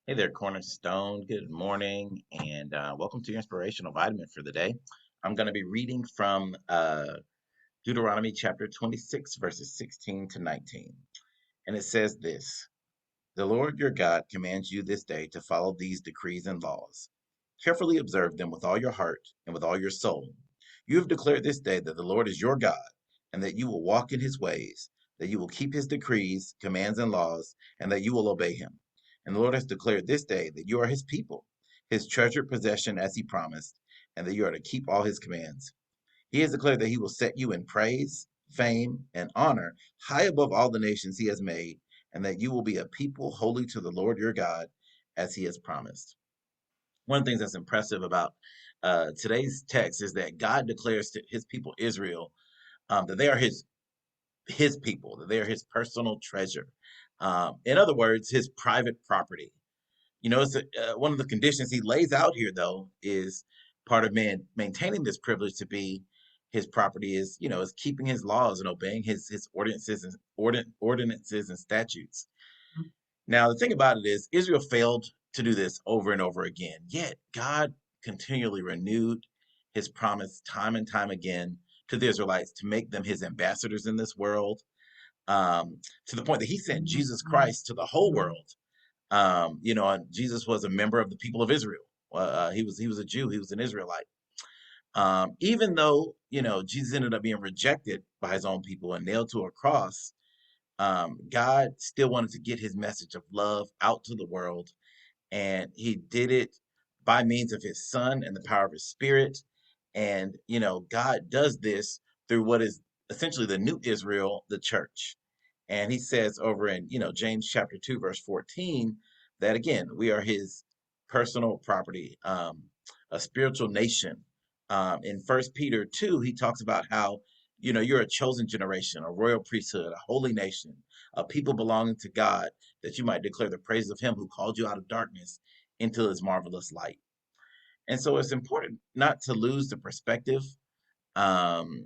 Hey there, Cornerstone. Good morning, and welcome to your Inspirational Vitamin for the day. I'm going to be reading from Deuteronomy chapter 26, verses 16 to 19. And it says this: The Lord your God commands you this day to follow these decrees and laws. Carefully observe them with all your heart and with all your soul. You have declared this day that the Lord is your God, and that you will walk in his ways, that you will keep his decrees, commands, and laws, and that you will obey him. And the Lord has declared this day that you are his people, his treasured possession as he promised, and that you are to keep all his commands. He has declared that he will set you in praise, fame, and honor high above all the nations he has made, and that you will be a people holy to the Lord your God, as he has promised. One of the things that's impressive about today's text is that God declares to his people Israel that they are his people, that they are his personal treasure. In other words, his private property. One of the conditions he lays out here, though, is part of man maintaining this privilege to be his property is keeping his laws and obeying his ordinances and statutes. Now, the thing about it is, Israel failed to do this over and over again. Yet, God continually renewed his promise time and time again to the Israelites to make them his ambassadors in this world, to the point that he sent Jesus Christ to the whole world. And Jesus was a member of the people of Israel. He was a Jew. He was an Israelite. Even though Jesus ended up being rejected by his own people and nailed to a cross, God still wanted to get his message of love out to the world, and he did it by means of his son and the power of his spirit. And God does this through what is essentially the new Israel, the church. And he says over in James chapter 2 verse 14 that again we are his personal property, a spiritual nation. In First Peter 2, he talks about how you're a chosen generation, a royal priesthood, a holy nation, a people belonging to God, that you might declare the praises of him who called you out of darkness into his marvelous light. And so it's important not to lose the perspective, um,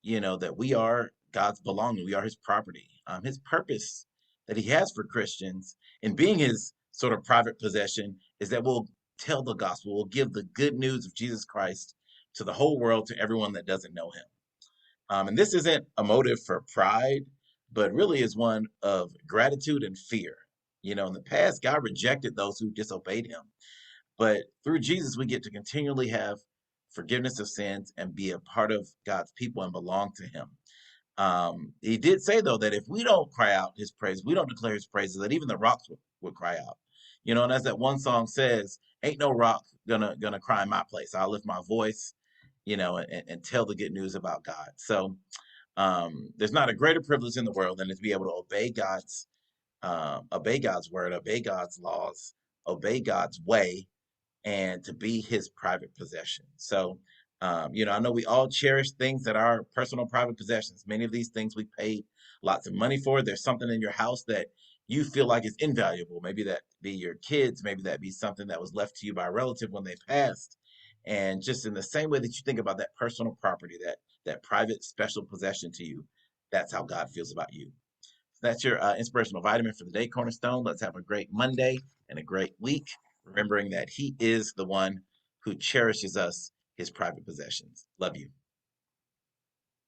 that we are God's belonging, we are his property. His purpose that he has for Christians in being his sort of private possession is that we'll tell the gospel, we'll give the good news of Jesus Christ to the whole world, to everyone that doesn't know him. And this isn't a motive for pride, but really is one of gratitude and fear. In the past, God rejected those who disobeyed him. But through Jesus, we get to continually have forgiveness of sins and be a part of God's people and belong to him. He did say, though, that if we don't cry out his praise, we don't declare his praises, that even the rocks would cry out. And as that one song says, ain't no rock gonna cry in my place. I'll lift my voice, and tell the good news about God. So there's not a greater privilege in the world than to be able to obey God's word, obey God's laws, obey God's way, and to be his private possession. So, I know we all cherish things that are personal private possessions. Many of these things we paid lots of money for. There's something in your house that you feel like is invaluable. Maybe that be your kids, maybe that be something that was left to you by a relative when they passed. And just in the same way that you think about that personal property, that private special possession to you, that's how God feels about you. That's your inspirational vitamin for the day, Cornerstone. Let's have a great Monday and a great week, remembering that he is the one who cherishes us, his private possessions. Love you.